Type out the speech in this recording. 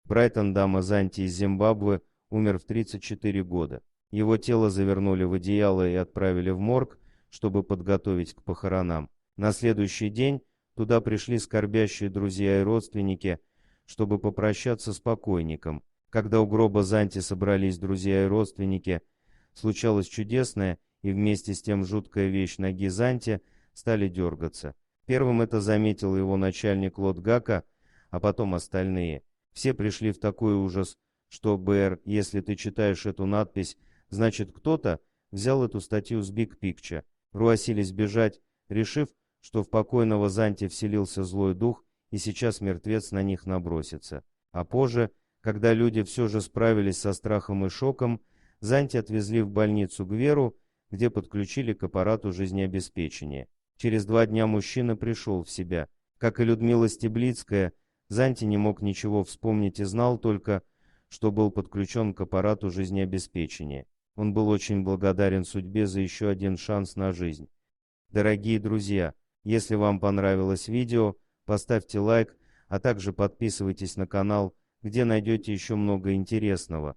Брайтон Дама Занти из Зимбабве умер в 34 года. Его тело завернули в одеяло и отправили в морг, чтобы подготовить к похоронам. На следующий день туда пришли скорбящие друзья и родственники, чтобы попрощаться с покойником. Когда у гроба Занти собрались друзья и родственники, случалось чудесное, и вместе с тем жуткая вещь: ноги Занти стали дергаться. Первым это заметил его начальник Лотгака, а потом остальные. Все пришли в такой ужас, что, БР, если ты читаешь эту надпись, значит кто-то взял эту статью с Big Picture. Руасились бежать, решив, что в покойного Занти вселился злой дух, и сейчас мертвец на них набросится. А позже, когда люди все же справились со страхом и шоком, Занти отвезли в больницу Гверу, где подключили к аппарату жизнеобеспечения. Через 2 дня мужчина пришел в себя. Как и Людмила Стеблицкая, Занти не мог ничего вспомнить и знал только, что был подключен к аппарату жизнеобеспечения. Он был очень благодарен судьбе за еще один шанс на жизнь. Дорогие друзья, если вам понравилось видео, поставьте лайк, а также подписывайтесь на канал, где найдете еще много интересного.